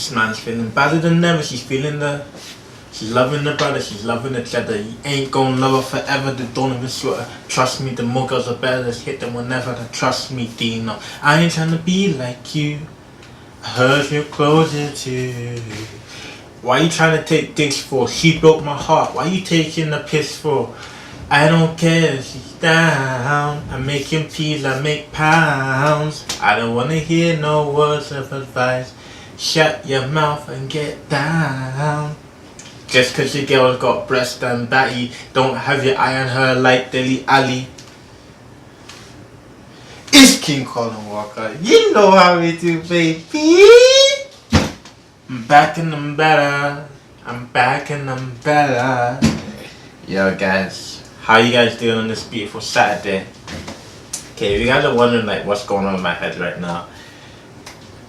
This man's feeling better than ever. She's loving the brother, she's loving each other. You ain't gonna love her forever, they don't even swear. Trust me, the more girls are better, let's hit them whenever. Trust me, do you know? I ain't trying to be like you. I heard you're closer to. Why you trying to take this for? She broke my heart. Why you taking the piss for? I don't care if she's down. I'm making peas, I make pounds. I don't wanna hear no words of advice. Shut your mouth and get down. Just cause your girl's got breast and batty, don't have your eye on her like Deli Ali. It's King Colin Walker. You know how we do, baby. I'm back and I'm better. I'm back and I'm better. Yo guys, how you guys doing on this beautiful Saturday? Okay, if you guys are wondering like what's going on in my head right now,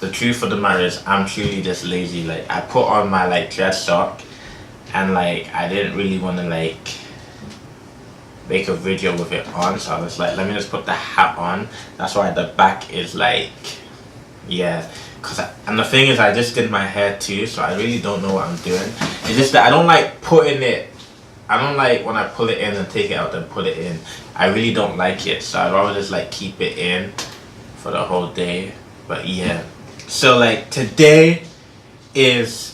the truth of the matter is I'm truly just lazy. Like I put on my like dress sock and like I didn't really want to like make a video with it on, so I was like, let me just put the hat on. That's why the back is like, yeah. And the thing is, I just did my hair too, so I really don't know what I'm doing. It's just that I don't like putting it. I don't like when I pull it in and take it out then put it in. I really don't like it, so I'd rather just like keep it in for the whole day. But yeah, so like today is.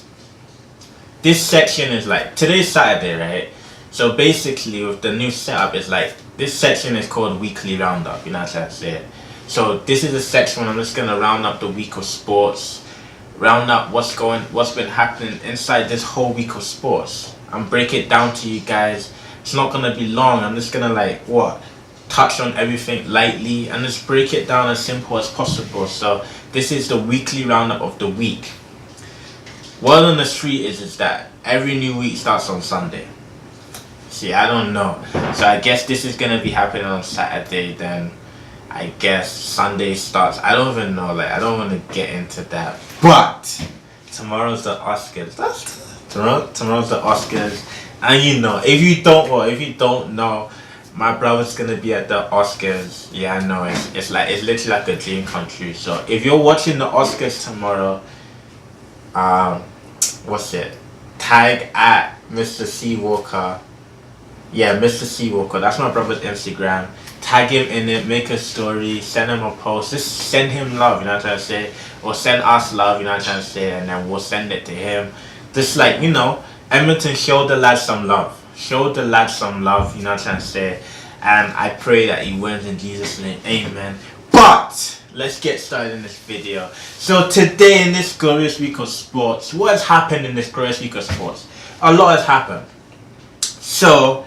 This section is like, today's Saturday, right? So basically with the new setup, it's like, this section is called Weekly Roundup, you know what I'm saying? So this is a section where I'm just going to round up the week of sports, round up what's been happening inside this whole week of sports, and break it down to you guys. It's not going to be long, I'm just going to like, touch on everything lightly, and just break it down as simple as possible. So this is the weekly roundup of the week. Word on the street is that every new week starts on Sunday. See, I don't know. So I guess this is going to be happening on Saturday, then I guess Sunday starts. I don't even know, like I don't want to get into that. But tomorrow's the Oscars. Tomorrow's the Oscars. And you know, if you don't know, my brother's going to be at the Oscars. Yeah, I know, it's literally like a dream come true. So if you're watching the Oscars tomorrow, tag at Mr. C Walker. Yeah, Mr. C Walker, that's my brother's Instagram. Tag him in it, make a story, send him a post, just send him love, you know what I'm trying to say, or send us love, you know what I'm trying to say, and then we'll send it to him. Just like, you know, Edmonton, show the lad some love, you know what I'm trying to say, and I pray that he wins in Jesus' name, amen. But let's get started in this video. So today in this glorious week of sports, what has happened in this glorious week of sports? A lot has happened. So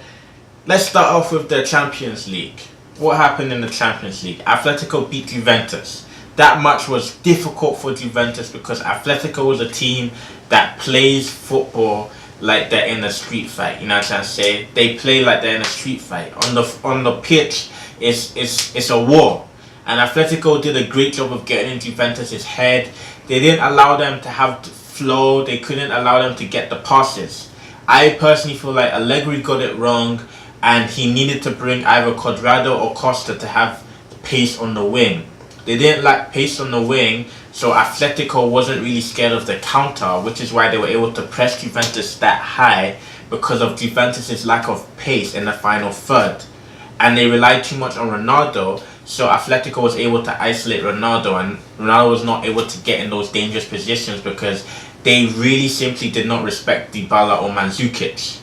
let's start off with the Champions League. What happened in the Champions League? Atletico beat Juventus. That match was difficult for Juventus because Atletico is a team that plays football like they're in a street fight. You know what I'm trying to say? They play like they're in a street fight. On the pitch, it's a war. And Atletico did a great job of getting in Juventus' head. They didn't allow them to have flow. They couldn't allow them to get the passes. I personally feel like Allegri got it wrong, and he needed to bring either Cuadrado or Costa to have pace on the wing. They didn't lack pace on the wing, so Atletico wasn't really scared of the counter, which is why they were able to press Juventus that high, because of Juventus' lack of pace in the final third. And they relied too much on Ronaldo, so Atletico was able to isolate Ronaldo, and Ronaldo was not able to get in those dangerous positions because they really simply did not respect Dybala or Mandzukic,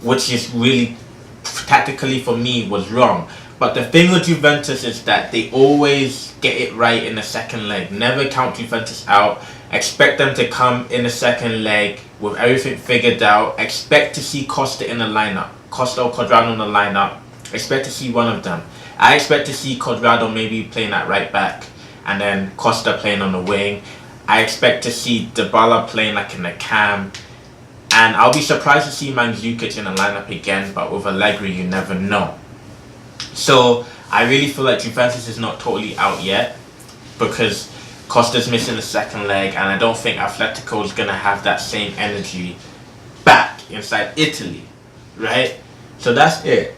which is really, tactically for me, was wrong. But the thing with Juventus is that they always get it right in the second leg. Never count Juventus out. Expect them to come in the second leg with everything figured out. Expect to see Costa in the lineup. Costa or Cuadrado in the lineup. Expect to see one of them. I expect to see Cuadrado maybe playing at right back and then Costa playing on the wing. I expect to see Dybala playing like in the cam. And I'll be surprised to see Mandzukic in the lineup again, but with Allegri you never know. So I really feel like Juventus is not totally out yet because Costa's missing the second leg, and I don't think Atletico is going to have that same energy back inside Italy, right? So that's it.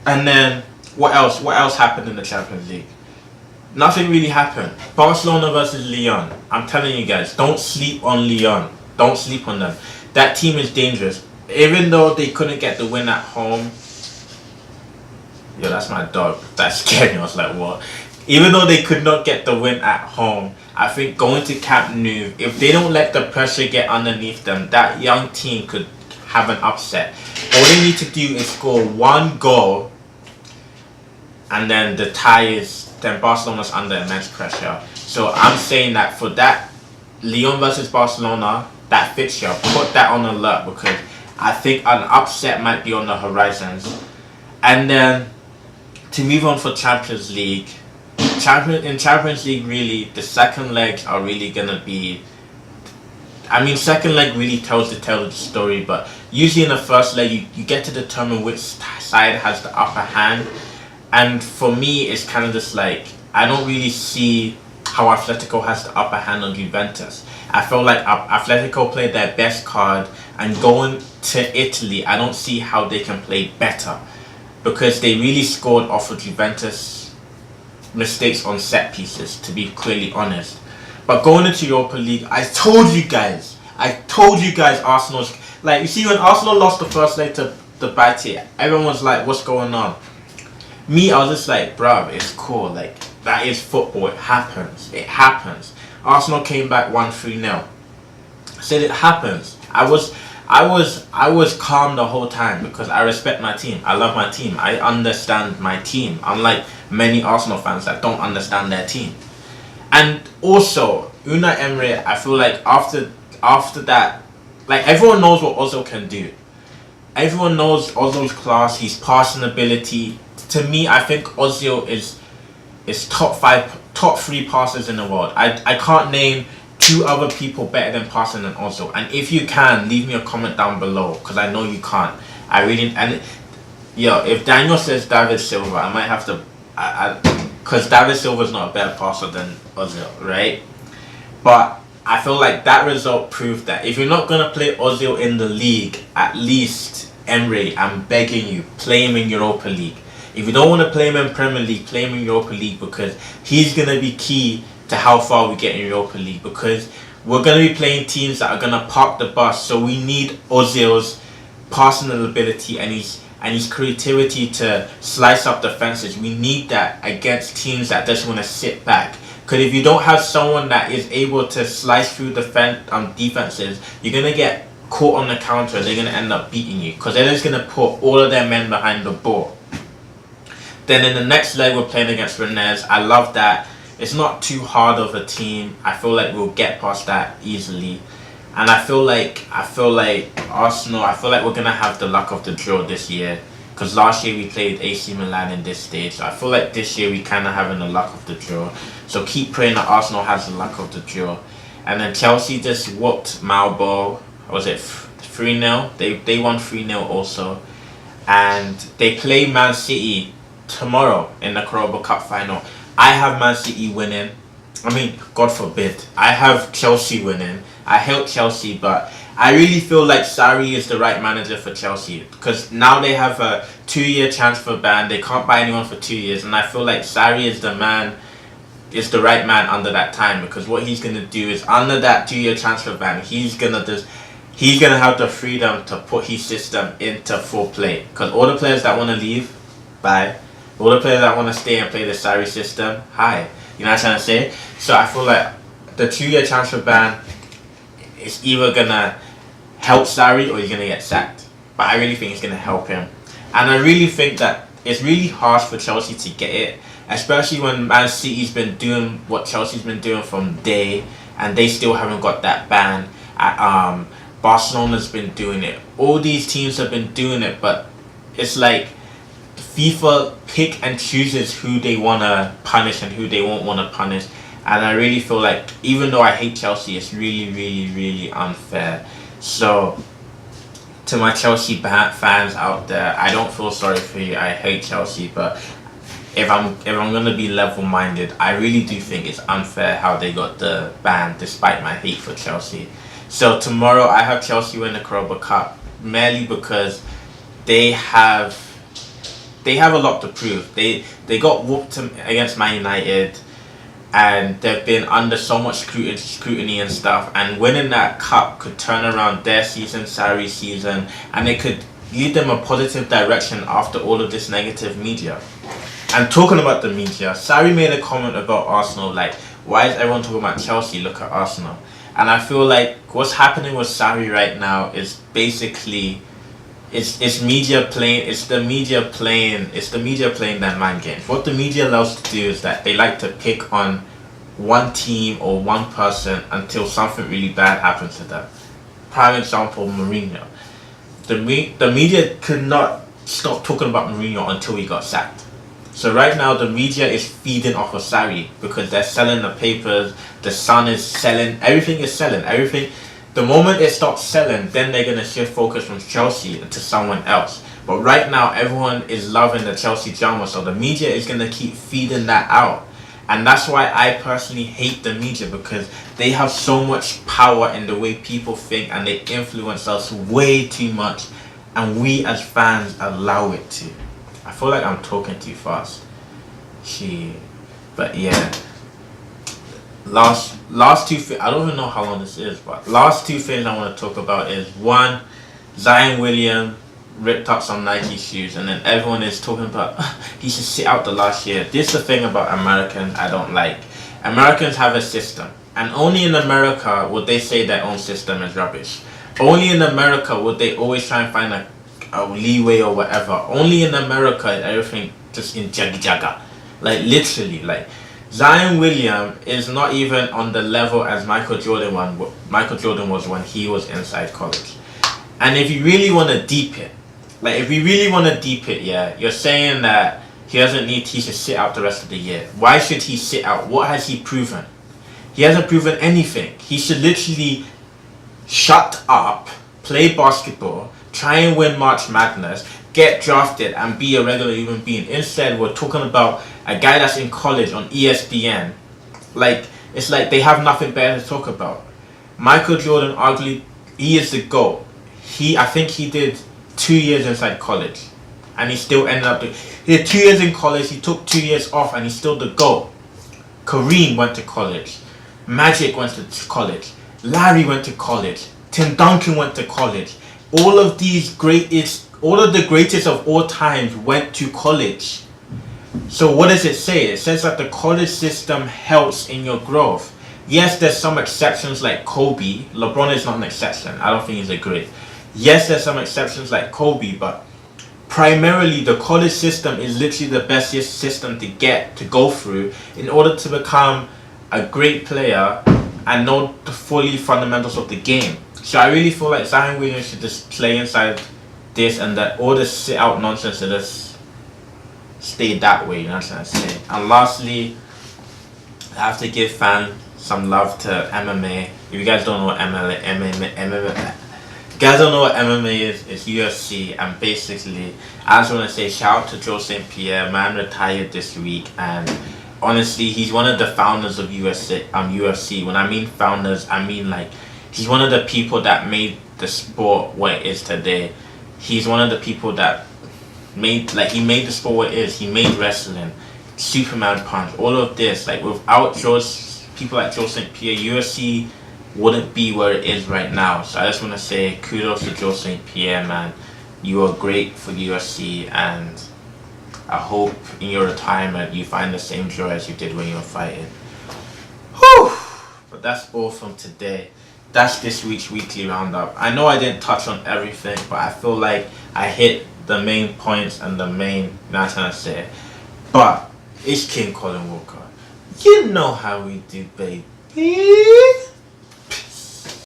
And then what else happened in the Champions League? Nothing really happened. Barcelona versus Lyon. I'm telling you guys, don't sleep on Lyon. Don't sleep on them. That team is dangerous. Even though they couldn't get the win at home. Yo, that's my dog. That scared me. I was like, what? Even though they could not get the win at home, I think going to Camp Nou, if they don't let the pressure get underneath them, that young team could have an upset. All they need to do is score one goal, and then the tie is, then Barcelona's under immense pressure. So I'm saying that for that Lyon versus Barcelona, that fixture, put that on alert, because I think an upset might be on the horizons. And then to move on for Champions League. In Champions League, really, the second legs are really going to be... I mean, second leg really tells the story, but usually in the first leg, you get to determine which side has the upper hand. And for me, it's kind of just like, I don't really see how Atletico has the upper hand on Juventus. I feel like Atletico played their best card, and going to Italy, I don't see how they can play better, because they really scored off of Juventus mistakes on set pieces, to be clearly honest. But going into Europa League, I told you guys Arsenal's, like, you see, when Arsenal lost the first leg to the Batty, everyone was like, what's going on? Me, I was just like, bruv, it's cool, like, that is football, it happens. Arsenal came back 1-3-0. I said it happens. I was calm the whole time, because I respect my team. I love my team. I understand my team. Unlike many Arsenal fans that don't understand their team. And also, Unai Emery, I feel like after that, like, everyone knows what Ozil can do. Everyone knows Ozil's class, his passing ability. To me, I think Ozil is top 3 passers in the world. I can't name 2 other people better than passing than Ozil. And if you can, leave me a comment down below, because I know you can't. If Daniel says David Silva, I might have to, because David Silva's not a better passer than Ozil, right? But I feel like that result proved that if you're not going to play Ozil in the league, at least, Emery, I'm begging you, play him in Europa League. If you don't want to play him in Premier League, play him in Europa League, because he's going to be key to how far we get in Europa League, because we're going to be playing teams that are going to park the bus. So we need Ozil's passing ability and his creativity to slice up defenses. We need that against teams that just want to sit back. Because if you don't have someone that is able to slice through defenses, you're going to get caught on the counter and they're going to end up beating you, because they're just going to put all of their men behind the ball. Then in the next leg, we're playing against Rennes. I love that. It's not too hard of a team. I feel like we'll get past that easily. And I feel like Arsenal, I feel like we're going to have the luck of the draw this year. Because last year we played AC Milan in this stage. So I feel like this year we kind of having the luck of the draw. So keep praying that Arsenal has the luck of the draw. And then Chelsea just whooped Malbo. Was it 3-0? They won 3-0 also. And they play Man City tomorrow in the Carabao Cup final. I have Man City winning. I mean, God forbid. I have Chelsea winning. I hate Chelsea, but I really feel like Sarri is the right manager for Chelsea, because now they have a 2-year transfer ban. They can't buy anyone for 2 years, and I feel like Sarri is the right man under that time, because what he's gonna do is, under that 2-year transfer ban, he's gonna have the freedom to put his system into full play. Because all the players that want to leave, bye. All the players that want to stay and play the Sarri system, hi. You know what I'm trying to say? So I feel like the 2-year transfer ban is either going to help Sarri or he's going to get sacked. But I really think it's going to help him. And I really think that it's really harsh for Chelsea to get it, especially when Man City's been doing what Chelsea's been doing from day, and they still haven't got that ban. Barcelona's been doing it. All these teams have been doing it, but it's like FIFA pick and chooses who they want to punish and who they won't want to punish. And I really feel like, even though I hate Chelsea, it's really, really, really unfair. So, to my Chelsea fans out there, I don't feel sorry for you. I hate Chelsea, but if I'm gonna be level-minded, I really do think it's unfair how they got the ban, despite my hate for Chelsea. So tomorrow I have Chelsea win the Carabao Cup, merely because they have a lot to prove. They got whooped against Man United. and they've been under so much scrutiny and stuff, and winning that cup could turn around their season, Sarri's season, and it could lead them a positive direction after all of this negative media. And talking about the media, Sarri made a comment about Arsenal, like, why is everyone talking about Chelsea? Look at Arsenal. And I feel like what's happening with Sarri right now is basically it's the media playing their mind games. What the media loves to do is that they like to pick on one team or one person until something really bad happens to them. Prime example, Mourinho. The media could not stop talking about Mourinho until he got sacked. So right now the media is feeding off of Sarri because they're selling the papers, the Sun is selling, everything is selling, everything. The moment it stops selling, then they're going to shift focus from Chelsea to someone else. But right now everyone is loving the Chelsea drama, so the media is going to keep feeding that out. And that's why I personally hate the media, because they have so much power in the way people think and they influence us way too much, and we as fans allow it to. I feel like I'm talking too fast. But yeah. Last two I don't even know how long this is, but last two things I want to talk about is, one, Zion Williams ripped up some Nike shoes, and then everyone is talking about he should sit out the last year. This is the thing about Americans I don't like. Americans have a system, and only in America would they say their own system is rubbish. Only in America would they always try and find a leeway or whatever. Only in America is everything just in jaggy jagga. Like literally, like Zion Williams is not even on the level as Michael Jordan was when he was inside college. And if you really want to deep it, yeah, you're saying that he should sit out the rest of the year. Why should he sit out? What has he proven? He hasn't proven anything. He should literally shut up, play basketball, try and win March Madness, get drafted and be a regular human being. Instead, we're talking about a guy that's in college on ESPN. Like, it's like they have nothing better to talk about. Michael Jordan, arguably, he is the GOAT. I think he did 2 years inside college, and he still ended up he did 2 years in college, he took 2 years off, and he's still the GOAT. Kareem went to college. Magic went to college. Larry went to college. Tim Duncan went to college. All of the greatest of all times went to college. So what does it say? It says that the college system helps in your growth. Yes, there's some exceptions like Kobe. LeBron is not an exception. I don't think he's a great. Yes, there's some exceptions like Kobe, but primarily the college system is literally the best system to go through in order to become a great player and know the fully fundamentals of the game. So I really feel like Zion Williams should just play inside this, and that all this sit out nonsense should just stay that way, you know what I'm trying to say. And lastly, I have to give fans some love to MMA. If you guys don't know what MMA is, it's UFC, and basically I just want to say shout out to Joe St. Pierre. Man retired this week, and honestly he's one of the founders of UFC. When I mean founders, I mean like he's one of the people that made the sport what it is today. He's one of the people that made the sport what it is. He made wrestling, Superman Punch, all of this. Like without people like Joe St. Pierre, UFC wouldn't be where it is right now. So I just want to say kudos to Joe St. Pierre, man. You are great for UFC, and I hope in your retirement you find the same joy as you did when you were fighting. Whew! But that's all from today. That's this week's weekly roundup. I know I didn't touch on everything, but I feel like I hit the main points and the main, not trying to say it. But it's King Colin Walker. You know how we do, baby.